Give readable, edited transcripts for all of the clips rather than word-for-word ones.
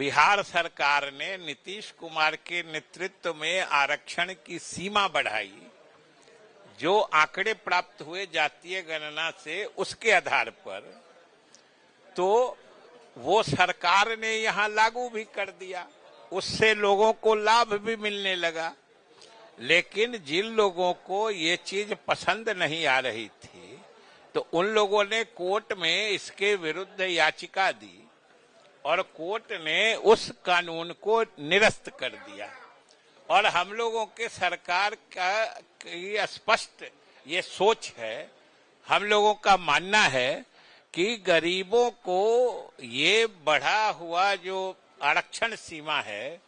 बिहार सरकार ने नीतीश कुमार के नेतृत्व में आरक्षण की सीमा बढ़ाई। जो आंकड़े प्राप्त हुए जातीय गणना से उसके आधार पर, तो वो सरकार ने यहां लागू भी कर दिया। उससे लोगों को लाभ भी मिलने लगा। लेकिन जिन लोगों को ये चीज पसंद नहीं आ रही थी, तो उन लोगों ने कोर्ट में इसके विरुद्ध याचिका दी और कोर्ट ने उस कानून को निरस्त कर दिया। और हम लोगों के सरकार का ये स्पष्ट ये सोच है, हम लोगों का मानना है कि गरीबों को ये बढ़ा हुआ जो आरक्षण सीमा है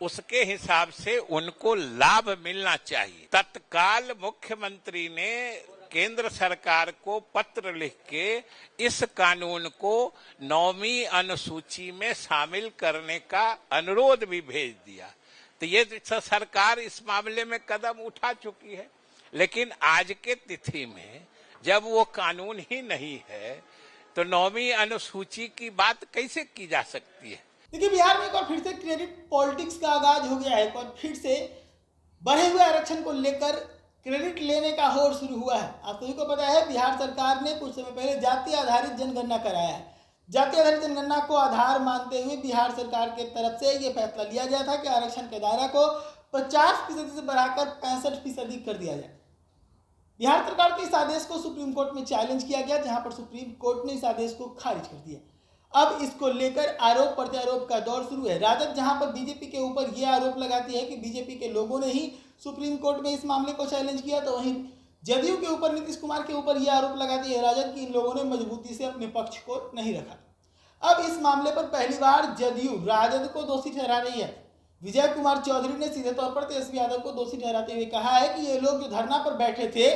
उसके हिसाब से उनको लाभ मिलना चाहिए। तत्काल मुख्यमंत्री ने केंद्र सरकार को पत्र लिख के इस कानून को 9वीं अनुसूची में शामिल करने का अनुरोध भी भेज दिया। तो ये सरकार इस मामले में कदम उठा चुकी है। लेकिन आज के तिथि में जब वो कानून ही नहीं है, तो 9वीं अनुसूची की बात कैसे की जा सकती है? देखिए, बिहार में एक बार फिर से क्रेडिट पॉलिटिक्स का आगाज हो गया है। एक बार फिर से बढ़े हुए आरक्षण को लेकर क्रेडिट लेने का होड़ शुरू हुआ है। आप सभी को पता है, बिहार सरकार ने कुछ समय पहले जाति आधारित जनगणना कराया है। जाति आधारित जनगणना को आधार मानते हुए बिहार सरकार के तरफ से यह फैसला लिया गया था कि आरक्षण के दायरा को 50% से बढ़ाकर 65% कर दिया जाए। बिहार सरकार के इस आदेश को सुप्रीम कोर्ट में चैलेंज किया गया, जहां पर सुप्रीम कोर्ट ने इस आदेश को खारिज कर दिया। अब इसको लेकर आरोप प्रत्यारोप का दौर शुरू है। राजद जहां पर बीजेपी के ऊपर यह आरोप लगाती है कि बीजेपी के लोगों ने ही सुप्रीम कोर्ट में इस मामले को चैलेंज किया, तो वहीं जदयू के ऊपर, नीतीश कुमार के ऊपर यह आरोप लगाती है राजद की इन लोगों ने मजबूती से अपने पक्ष को नहीं रखा। अब इस मामले पर पहली बार जदयू राजद को दोषी ठहरा रही है। विजय कुमार चौधरी ने सीधे तौर पर तेजस्वी यादव को दोषी ठहराते हुए कहा है कि ये लोग जो धरना पर बैठे थे,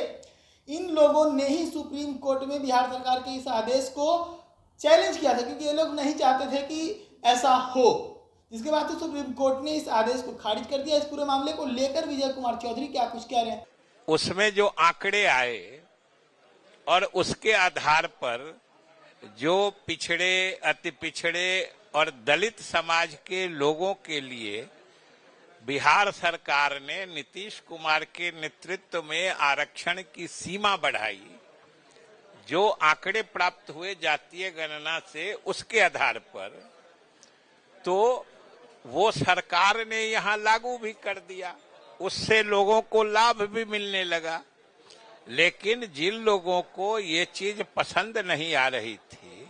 इन लोगों ने ही सुप्रीम कोर्ट में बिहार सरकार के इस आदेश को चैलेंज किया था, क्योंकि ये लोग नहीं चाहते थे कि ऐसा हो। जिसके बाद तो सुप्रीम कोर्ट ने इस आदेश को खारिज कर दिया। इस पूरे मामले को लेकर विजय कुमार चौधरी क्या कुछ कह रहे हैं? उसमें जो आंकड़े आए और उसके आधार पर जो पिछड़े, अति पिछड़े और दलित समाज के लोगों के लिए बिहार सरकार ने नीतीश कुमार के नेतृत्व में आरक्षण की सीमा बढ़ाई। जो आंकड़े प्राप्त हुए जातीय गणना से उसके आधार पर, तो वो सरकार ने यहां लागू भी कर दिया। उससे लोगों को लाभ भी मिलने लगा। लेकिन जिन लोगों को ये चीज पसंद नहीं आ रही थी,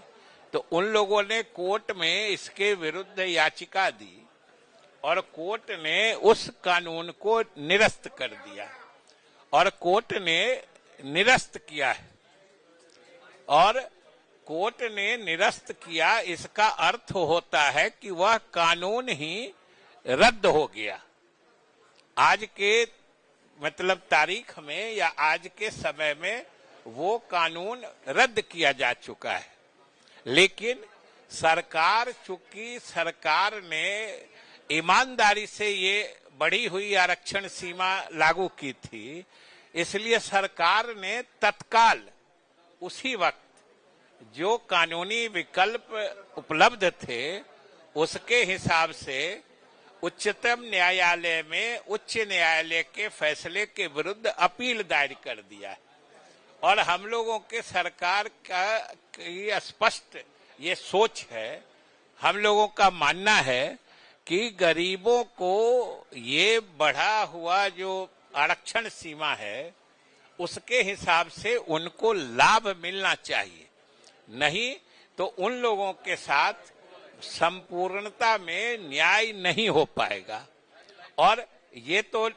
तो उन लोगों ने कोर्ट में इसके विरुद्ध याचिका दी और कोर्ट ने उस कानून को निरस्त कर दिया। और कोर्ट ने निरस्त किया है। और कोर्ट ने निरस्त किया, इसका अर्थ होता है कि वह कानून ही रद्द हो गया। आज के मतलब तारीख में या आज के समय में वो कानून रद्द किया जा चुका है। लेकिन सरकार, चूंकि सरकार ने ईमानदारी से ये बढ़ी हुई आरक्षण सीमा लागू की थी, इसलिए सरकार ने तत्काल उसी वक्त जो कानूनी विकल्प उपलब्ध थे उसके हिसाब से उच्चतम न्यायालय में उच्च न्यायालय के फैसले के विरुद्ध अपील दायर कर दिया। और हम लोगों के सरकार का ये स्पष्ट ये सोच है, हम लोगों का मानना है कि गरीबों को ये बढ़ा हुआ जो आरक्षण सीमा है उसके हिसाब से उनको लाभ मिलना चाहिए। नहीं तो उन लोगों के साथ संपूर्णता में न्याय नहीं हो पाएगा। और ये तो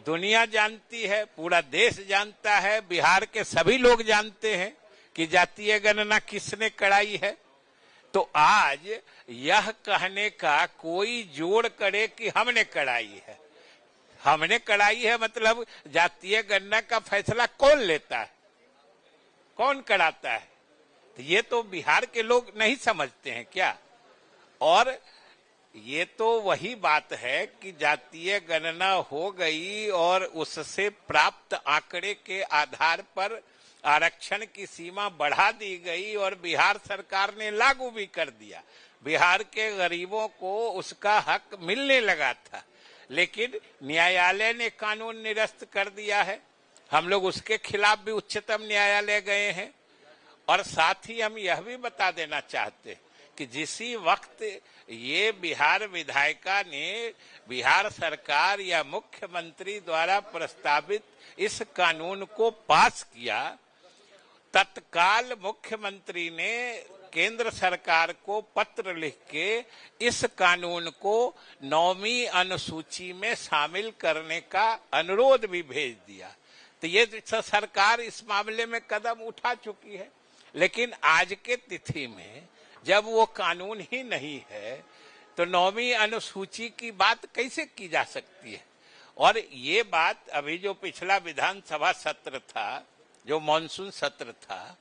दुनिया जानती है, पूरा देश जानता है, बिहार के सभी लोग जानते हैं कि जातीय गणना किसने कराई है। तो आज यह कहने का कोई जोड़ करे कि हमने कराई है, हमने कराई है, मतलब जातीय गणना का फैसला कौन लेता है, कौन कराता है? तो ये तो बिहार के लोग नहीं समझते हैं क्या? और ये तो वही बात है कि जातीय गणना हो गई और उससे प्राप्त आंकड़े के आधार पर आरक्षण की सीमा बढ़ा दी गई और बिहार सरकार ने लागू भी कर दिया। बिहार के गरीबों को उसका हक मिलने लगा था, लेकिन न्यायालय ने कानून निरस्त कर दिया है। हम लोग उसके खिलाफ भी उच्चतम न्यायालय गए हैं। और साथ ही हम यह भी बता देना चाहते हैं कि जिसी वक्त ये बिहार विधायिका ने बिहार सरकार या मुख्यमंत्री द्वारा प्रस्तावित इस कानून को पास किया, तत्काल मुख्यमंत्री ने केंद्र सरकार को पत्र लिख के इस कानून को 9वीं अनुसूची में शामिल करने का अनुरोध भी भेज दिया। तो ये सरकार इस मामले में कदम उठा चुकी है। लेकिन आज के तिथि में जब वो कानून ही नहीं है तो 9वीं अनुसूची की बात कैसे की जा सकती है। और ये बात अभी जो पिछला विधानसभा सत्र था, जो मॉनसून सत्र था,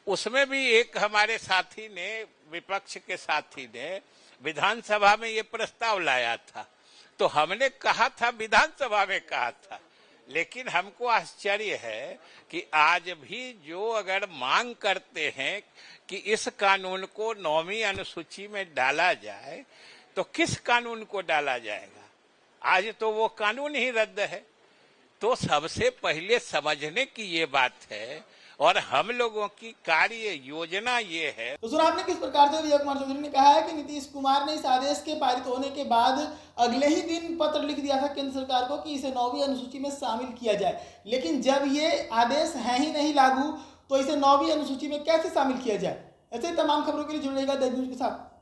उसमें भी एक हमारे साथी ने, विपक्ष के साथी ने विधानसभा में ये प्रस्ताव लाया था। तो हमने कहा था, विधानसभा में कहा था, लेकिन हमको आश्चर्य है कि आज भी जो अगर मांग करते हैं कि इस कानून को 9वीं अनुसूची में डाला जाए, तो किस कानून को डाला जाएगा? आज तो वो कानून ही रद्द है। तो सबसे पहले समझने की ये बात है और हम लोगों की कार्य योजना ये है। तो सुना आपने किस प्रकार से विजय कुमार चौधरी ने कहा है कि नीतीश कुमार ने इस आदेश के पारित होने के बाद अगले ही दिन पत्र लिख दिया था केंद्र सरकार को कि इसे 9वीं अनुसूची में शामिल किया जाए। लेकिन जब ये आदेश है ही नहीं लागू, तो इसे 9वीं अनुसूची में कैसे शामिल किया जाए? ऐसे तमाम खबरों के लिए जुड़ेगा द न्यूज के साथ।